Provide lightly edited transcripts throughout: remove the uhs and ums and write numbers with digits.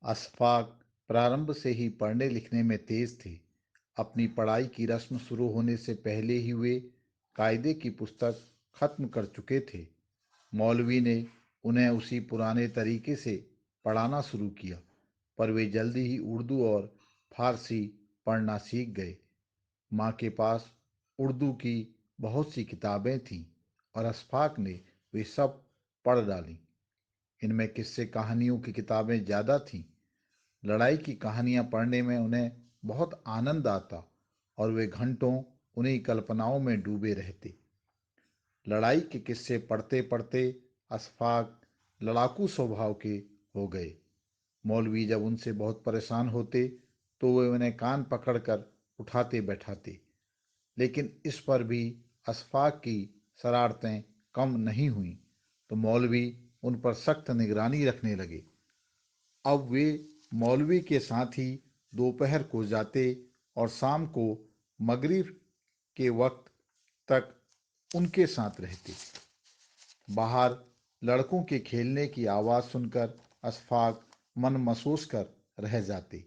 अशफाक प्रारंभ से ही पढ़ने लिखने में तेज थे। अपनी पढ़ाई की रस्म शुरू होने से पहले ही वे कायदे की पुस्तक खत्म कर चुके थे। मौलवी ने उन्हें उसी पुराने तरीके से पढ़ाना शुरू किया, पर वे जल्दी ही उर्दू और फारसी पढ़ना सीख गए। माँ के पास उर्दू की बहुत सी किताबें थीं और अशफाक ने वे सब पढ़ डालीं। इनमें किस्से कहानियों की किताबें ज़्यादा थीं। लड़ाई की कहानियां पढ़ने में उन्हें बहुत आनंद आता और वे घंटों उन्हीं कल्पनाओं में डूबे रहते। लड़ाई के किस्से पढ़ते पढ़ते अशफाक लड़ाकू स्वभाव के हो गए। मौलवी जब उनसे बहुत परेशान होते तो वे उन्हें कान पकड़कर उठाते बैठाते, लेकिन इस पर भी अशफाक की शरारतें कम नहीं हुईं, तो मौलवी उन पर सख्त निगरानी रखने लगे। अब वे मौलवी के साथ ही दोपहर को जाते और शाम को मगरिब के वक्त तक उनके साथ रहते। बाहर लड़कों के खेलने की आवाज़ सुनकर अशफाक मन मसोस कर रह जाते।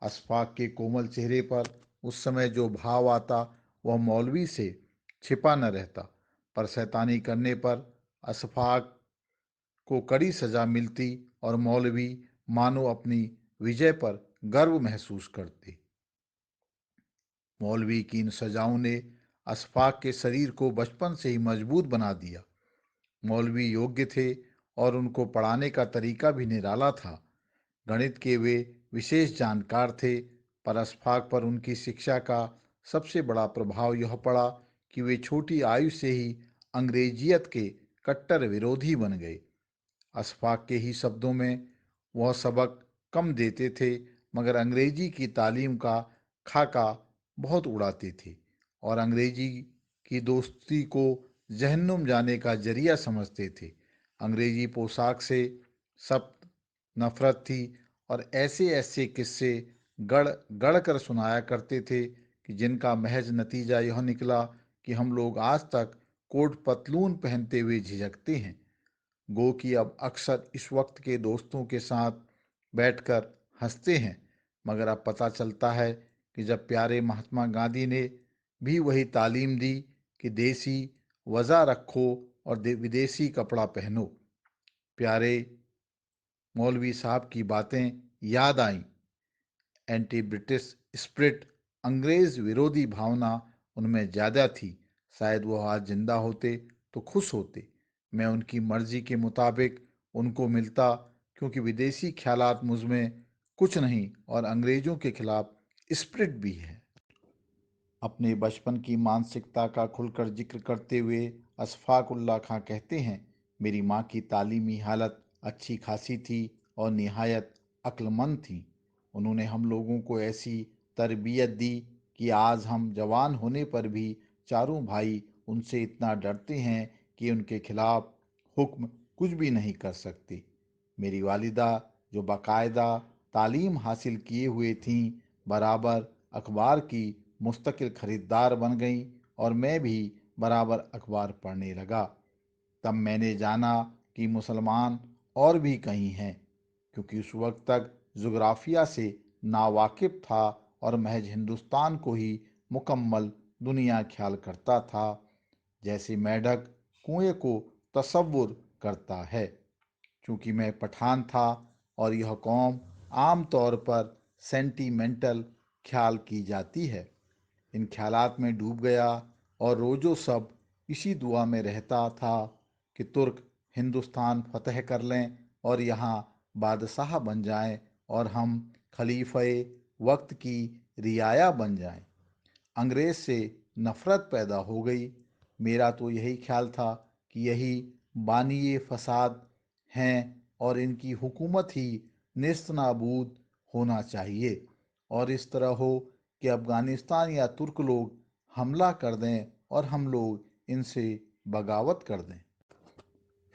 अशफाक के कोमल चेहरे पर उस समय जो भाव आता वह मौलवी से छिपा न रहता, पर शैतानी करने पर अशफाक को कड़ी सजा मिलती और मौलवी मानो अपनी विजय पर गर्व महसूस करते। मौलवी की इन सजाओं ने अशफाक के शरीर को बचपन से ही मजबूत बना दिया। मौलवी योग्य थे और उनको पढ़ाने का तरीका भी निराला था। गणित के वे विशेष जानकार थे, पर अशफाक पर उनकी शिक्षा का सबसे बड़ा प्रभाव यह पड़ा कि वे छोटी आयु से ही अंग्रेजियत के कट्टर विरोधी बन गए। अशफाक के ही शब्दों में वह सबक कम देते थे, मगर अंग्रेजी की तालीम का खाका बहुत उड़ाते थे और अंग्रेजी की दोस्ती को जहन्नुम जाने का जरिया समझते थे। अंग्रेजी पोशाक से सख्त नफरत थी और ऐसे ऐसे किस्से गढ़ गढ़ कर सुनाया करते थे कि जिनका महज नतीजा यह निकला कि हम लोग आज तक कोट पतलून पहनते हुए झिझकते हैं। गो कि अब अक्सर इस वक्त के दोस्तों के साथ बैठकर हंसते हैं, मगर अब पता चलता है कि जब प्यारे महात्मा गांधी ने भी वही तालीम दी कि देसी वज़ा रखो और विदेशी कपड़ा पहनो। प्यारे मौलवी साहब की बातें याद आईं। एंटी ब्रिटिश स्पिरिट, अंग्रेज विरोधी भावना उनमें ज़्यादा थी। शायद वो आज जिंदा होते तो खुश होते। मैं उनकी मर्जी के मुताबिक उनको मिलता, क्योंकि विदेशी ख्यालात मुझ में कुछ नहीं और अंग्रेजों के खिलाफ स्पिरिट भी है। अपने बचपन की मानसिकता का खुलकर जिक्र करते हुए अशफाक उल्लाह खां कहते हैं, मेरी माँ की तालीमी हालत अच्छी खासी थी और निहायत अक्लमंद थी। उन्होंने हम लोगों को ऐसी तरबियत दी कि आज हम जवान होने पर भी चारों भाई उनसे इतना डरते हैं कि उनके खिलाफ हुक्म कुछ भी नहीं कर सकते। मेरी वालिदा, जो बाकायदा तालीम हासिल किए हुए थीं, बराबर अखबार की मुस्तकिल खरीदार बन गईं और मैं भी बराबर अखबार पढ़ने लगा। तब मैंने जाना कि मुसलमान और भी कहीं हैं, क्योंकि उस वक्त तक जुग्राफिया से नावाकिफ था और महज हिंदुस्तान को ही मुकम्मल दुनिया ख्याल करता था, जैसे मेढक कुएं को तसव्वुर करता है। चूंकि मैं पठान था और यह कौम आम तौर पर सेंटीमेंटल ख्याल की जाती है, इन ख्यालात में डूब गया और रोजो सब इसी दुआ में रहता था कि तुर्क हिंदुस्तान फतह कर लें और यहाँ बादशाह बन जाएं और हम खलीफे वक्त की रियाया बन जाएं। अंग्रेज से नफरत पैदा हो गई। मेरा तो यही ख्याल था कि यही बानिए फसाद हैं और इनकी हुकूमत ही नेस्तनाबूद होना चाहिए और इस तरह हो कि अफ़गानिस्तान या तुर्क लोग हमला कर दें और हम लोग इनसे बगावत कर दें।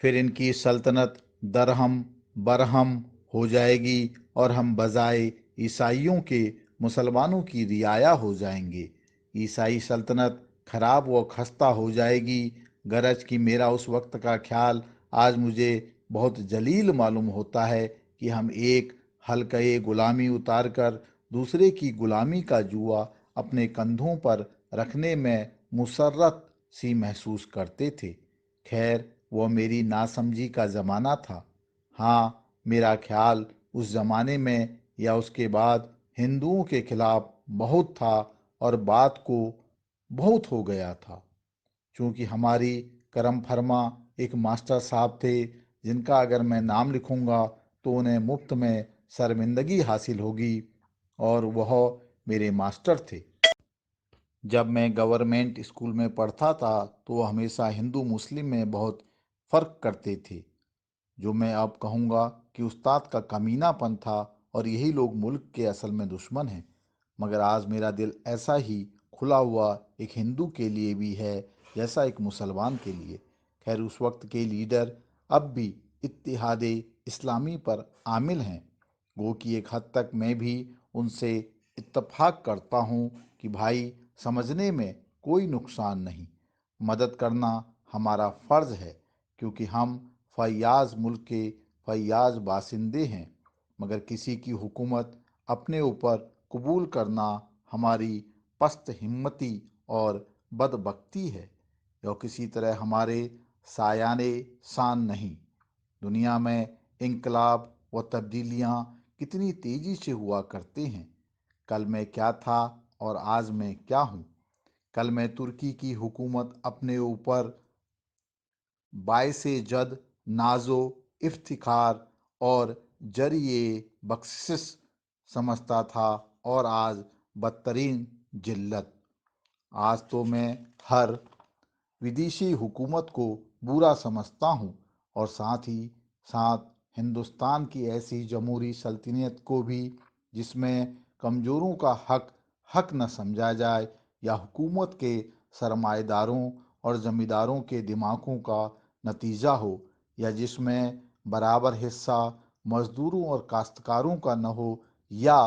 फिर इनकी सल्तनत दरहम बरहम हो जाएगी और हम बजाय ईसाइयों के मुसलमानों की रियाया हो जाएंगे। ईसाई सल्तनत खराब व खस्ता हो जाएगी। गरज कि मेरा उस वक्त का ख्याल आज मुझे बहुत जलील मालूम होता है कि हम एक हल्के गुलामी उतारकर दूसरे की गुलामी का जुआ अपने कंधों पर रखने में मुसर्रत सी महसूस करते थे। खैर, वह मेरी नासमझी का ज़माना था। हाँ, मेरा ख्याल उस ज़माने में या उसके बाद हिंदुओं के खिलाफ बहुत था और बात को बहुत हो गया था। चूंकि हमारी करम फरमा एक मास्टर साहब थे जिनका अगर मैं नाम लिखूंगा तो उन्हें मुफ्त में शर्मिंदगी हासिल होगी, और वह मेरे मास्टर थे। जब मैं गवर्नमेंट स्कूल में पढ़ता था तो वह हमेशा हिंदू मुस्लिम में बहुत फ़र्क करते थे, जो मैं अब कहूँगा कि उस्ताद का कमीनापन था, और यही लोग मुल्क के असल में दुश्मन हैं। मगर आज मेरा दिल ऐसा ही खुला हुआ एक हिंदू के लिए भी है जैसा एक मुसलमान के लिए। खैर, उस वक्त के लीडर अब भी इत्तेहाद इस्लामी पर आमिल हैं। गो कि एक हद तक मैं भी उनसे इत्तफाक करता हूँ कि भाई, समझने में कोई नुकसान नहीं, मदद करना हमारा फ़र्ज़ है, क्योंकि हम फैयाज़ मुल्क के फैयाज़ बासिंदे हैं। मगर किसी की हुकूमत अपने ऊपर कबूल करना हमारी पस्त हिम्मती और बदबख्ती है, यह किसी तरह हमारे सायाने शान नहीं। दुनिया में इनकलाब व तब्दीलियाँ कितनी तेज़ी से हुआ करते हैं। कल मैं क्या था और आज मैं क्या हूँ। कल मैं तुर्की की हुकूमत अपने ऊपर बायसे जद नाजो इफ्तिखार और जरिए बख्शिश समझता था, और आज बदतरीन जिल्लत। आज तो मैं हर विदेशी हुकूमत को बुरा समझता हूँ, और साथ ही साथ हिंदुस्तान की ऐसी जमहूरी सल्तनत को भी जिसमें कमज़ोरों का हक हक न समझा जाए, या हुकूमत के सरमाएदारों और ज़मींदारों के दिमागों का नतीजा हो, या जिसमें बराबर हिस्सा मज़दूरों और काश्तकारों का न हो, या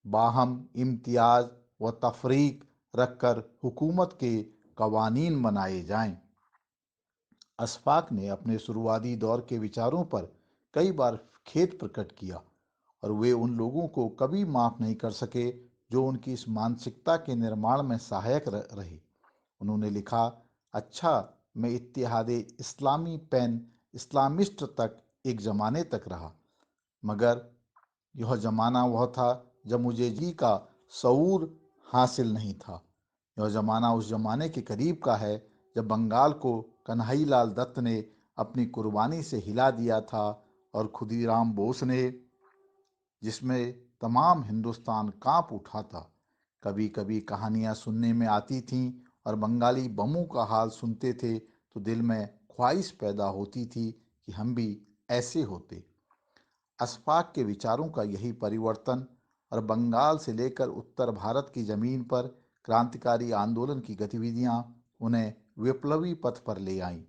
बाहम इम्तियाज व तफरीक रखकर हुकूमत के कवानीन बनाए जाएं। अशफाक ने अपने शुरुआती दौर के विचारों पर कई बार खेद प्रकट किया, और वे उन लोगों को कभी माफ नहीं कर सके जो उनकी इस मानसिकता के निर्माण में सहायक रहे। उन्होंने लिखा, अच्छा, मैं इत्तेहाद इस्लामी पेन इस्लामिस्ट तक एक ज़माने तक रहा, मगर यह ज़माना वह था जब मुझे जी का शऊर हासिल नहीं था। यह ज़माना उस ज़माने के करीब का है जब बंगाल को कन्हई लाल दत्त ने अपनी कुर्बानी से हिला दिया था, और खुदीराम बोस ने, जिसमें तमाम हिंदुस्तान कांप उठा था। कभी कभी कहानियाँ सुनने में आती थीं और बंगाली बमों का हाल सुनते थे तो दिल में ख्वाहिश पैदा होती थी कि हम भी ऐसे होते। अशफाक के विचारों का यही परिवर्तन और बंगाल से लेकर उत्तर भारत की जमीन पर क्रांतिकारी आंदोलन की गतिविधियां उन्हें विप्लवी पथ पर ले आईं।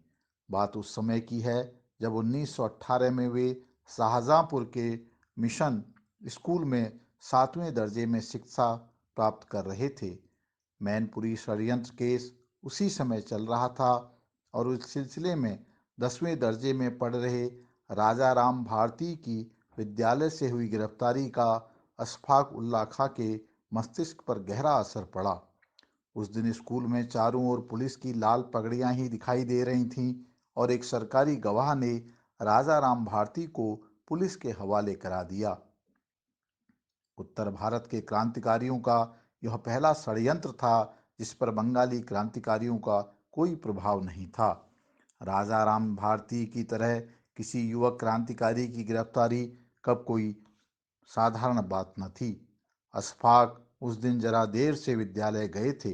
बात उस समय की है जब 1918 में वे शाहजहांपुर के मिशन स्कूल में 7वें दर्जे में शिक्षा प्राप्त कर रहे थे। मैनपुरी षड्यंत्र केस उसी समय चल रहा था, और उस सिलसिले में 10वें दर्जे में पढ़ रहे राजा राम भारती की विद्यालय से हुई गिरफ्तारी का अशफाक उल्ला खां के मस्तिष्क पर गहरा असर पड़ा। उस दिन स्कूल में चारों ओर पुलिस की लाल पगड़ियां ही दिखाई दे रही थीं, और एक सरकारी गवाह ने राजा राम भारती को पुलिस के हवाले करा दिया। उत्तर भारत के क्रांतिकारियों का यह पहला षड्यंत्र था जिस पर बंगाली क्रांतिकारियों का कोई प्रभाव नहीं था। राजा राम भारती की तरह किसी युवक क्रांतिकारी की गिरफ्तारी कब कोई साधारण बात न थी। अशफाक उस दिन जरा देर से विद्यालय गए थे,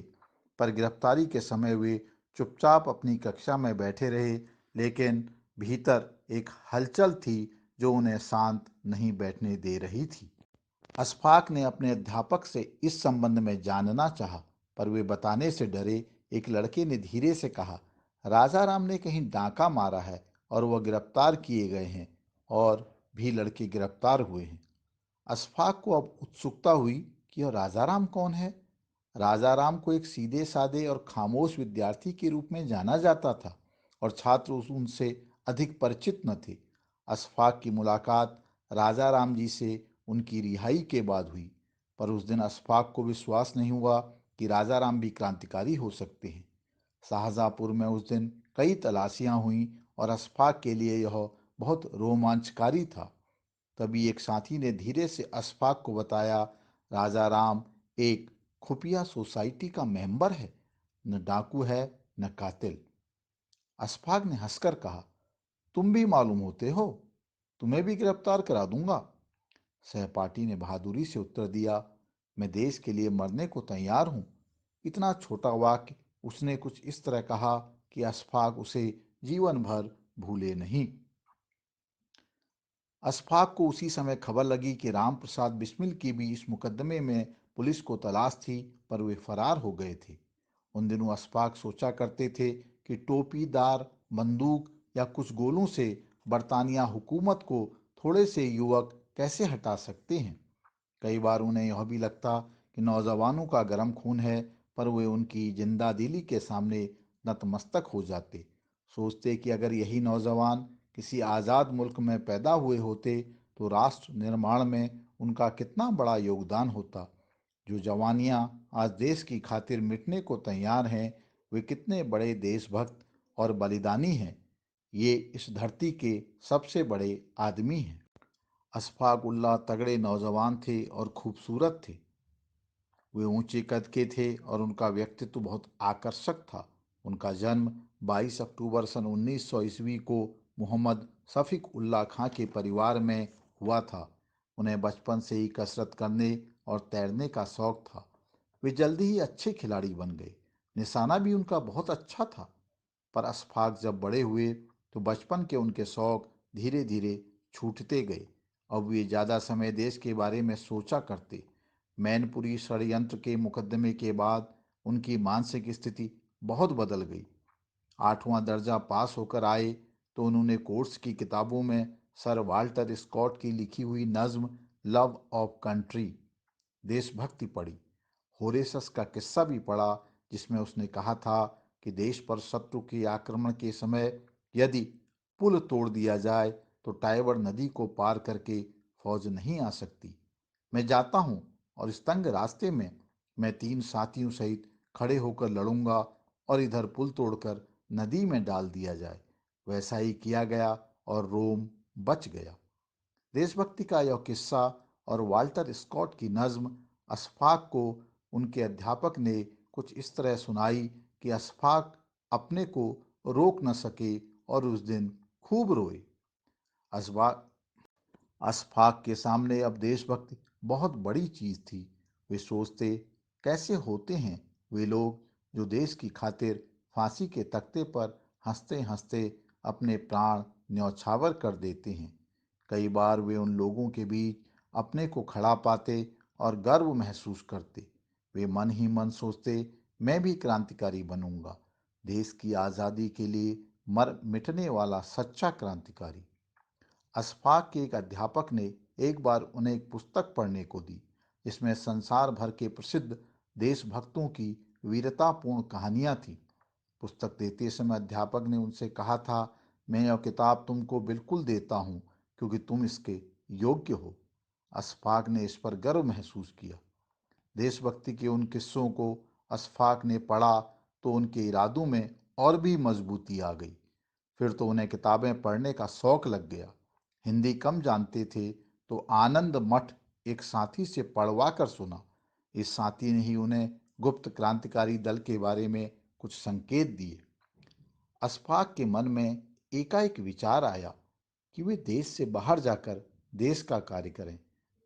पर गिरफ्तारी के समय वे चुपचाप अपनी कक्षा में बैठे रहे, लेकिन भीतर एक हलचल थी जो उन्हें शांत नहीं बैठने दे रही थी। अशफाक ने अपने अध्यापक से इस संबंध में जानना चाहा, पर वे बताने से डरे। एक लड़के ने धीरे से कहा, राजा राम ने कहीं डांका मारा है और वह गिरफ्तार किए गए हैं, और भी लड़के गिरफ्तार हुए हैं। अशफाक को अब उत्सुकता हुई कि यह राजा राम कौन है। राजा राम को एक सीधे साधे और खामोश विद्यार्थी के रूप में जाना जाता था, और छात्र उनसे अधिक परिचित न थे। अशफाक की मुलाकात राजा राम जी से उनकी रिहाई के बाद हुई। पर उस दिन अशफाक को विश्वास नहीं हुआ कि राजा राम भी क्रांतिकारी हो सकते हैं। शाहजहाँपुर में उस दिन कई तलाशियां हुईं और अशफाक के लिए यह बहुत रोमांचकारी था। तभी एक साथी ने धीरे से अशफाक को बताया, राजा राम एक खुफिया सोसाइटी का मेंबर है, न डाकू है न कातिल। अशफाक ने हंसकर कहा, तुम भी मालूम होते हो, तुम्हें भी गिरफ्तार करा दूंगा। सहपाठी ने बहादुरी से उत्तर दिया, मैं देश के लिए मरने को तैयार हूं। इतना छोटा वाक्य उसने कुछ इस तरह कहा कि अशफाक उसे जीवन भर भूले नहीं। अशफाक को उसी समय खबर लगी कि राम प्रसाद बिस्मिल की भी इस मुकदमे में पुलिस को तलाश थी, पर वे फरार हो गए थे। उन दिनों अशफाक सोचा करते थे कि टोपीदार बंदूक या कुछ गोलों से बरतानिया हुकूमत को थोड़े से युवक कैसे हटा सकते हैं। कई बार उन्हें यह भी लगता कि नौजवानों का गर्म खून है, पर वे उनकी जिंदा दिली के सामने नतमस्तक हो जाते। सोचते कि अगर यही नौजवान किसी आज़ाद मुल्क में पैदा हुए होते तो राष्ट्र निर्माण में उनका कितना बड़ा योगदान होता। जो जवानियां आज देश की खातिर मिटने को तैयार हैं, वे कितने बड़े देशभक्त और बलिदानी हैं। ये इस धरती के सबसे बड़े आदमी हैं। अशफाक उल्लाह तगड़े नौजवान थे और खूबसूरत थे। वे ऊंचे कद के थे और उनका व्यक्तित्व बहुत आकर्षक था। उनका जन्म 22 अक्टूबर सन 1900 ईस्वी को मोहम्मद शफीक उल्लाह खां के परिवार में हुआ था। उन्हें बचपन से ही कसरत करने और तैरने का शौक था। वे जल्दी ही अच्छे खिलाड़ी बन गए। निशाना भी उनका बहुत अच्छा था। पर अशफाक जब बड़े हुए तो बचपन के उनके शौक धीरे धीरे छूटते गए। अब वे ज़्यादा समय देश के बारे में सोचा करते। मैनपुरी षड्यंत्र के मुकदमे के बाद उनकी मानसिक स्थिति बहुत बदल गई। 8वां दर्जा पास होकर आए तो उन्होंने कोर्स की किताबों में सर वाल्टर स्कॉट की लिखी हुई नज्म लव ऑफ कंट्री, देशभक्ति पढ़ी। होरेसस का किस्सा भी पढ़ा, जिसमें उसने कहा था कि देश पर शत्रु के आक्रमण के समय यदि पुल तोड़ दिया जाए तो टाइबर नदी को पार करके फौज नहीं आ सकती। मैं जाता हूं और इस तंग रास्ते में मैं 3 साथियों सहित खड़े होकर लड़ूंगा और इधर पुल तोड़कर नदी में डाल दिया जाए। वैसा ही किया गया और रोम बच गया। देशभक्ति का यह किस्सा और वाल्टर स्कॉट की नज्म अशफाक को उनके अध्यापक ने कुछ इस तरह सुनाई कि अशफाक अपने को रोक न सके और उस दिन खूब रोए। अशफाक अशफाक के सामने अब देशभक्ति बहुत बड़ी चीज थी। वे सोचते, कैसे होते हैं वे लोग जो देश की खातिर फांसी के तख्ते पर हंसते हंसते अपने प्राण न्यौछावर कर देते हैं। कई बार वे उन लोगों के बीच अपने को खड़ा पाते और गर्व महसूस करते। वे मन ही मन सोचते, मैं भी क्रांतिकारी बनूंगा, देश की आज़ादी के लिए मर मिटने वाला सच्चा क्रांतिकारी। अशफाक के एक अध्यापक ने एक बार उन्हें एक पुस्तक पढ़ने को दी, जिसमें संसार भर के प्रसिद्ध देशभक्तों की वीरतापूर्ण कहानियां थीं। पुस्तक देते समय अध्यापक ने उनसे कहा था, मैं यह किताब तुमको बिल्कुल देता हूँ क्योंकि तुम इसके योग्य हो। अशफाक ने इस पर गर्व महसूस किया। देशभक्ति के उन किस्सों को अशफाक ने पढ़ा तो उनके इरादों में और भी मजबूती आ गई। फिर तो उन्हें किताबें पढ़ने का शौक लग गया। हिंदी कम जानते थे तो आनंद मठ एक साथी से पढ़वा कर सुना। इस साथी ने ही उन्हें गुप्त क्रांतिकारी दल के बारे में कुछ संकेत दिए। अशफाक के मन में एकाएक विचार आया कि वे देश से बाहर जाकर देश का कार्य करें।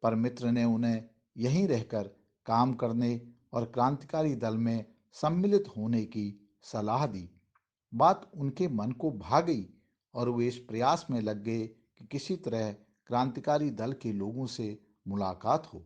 पर मित्र ने उन्हें यहीं रहकर काम करने और क्रांतिकारी दल में सम्मिलित होने की सलाह दी। बात उनके मन को भा गई और वे इस प्रयास में लग गए कि किसी तरह क्रांतिकारी दल के लोगों से मुलाकात हो।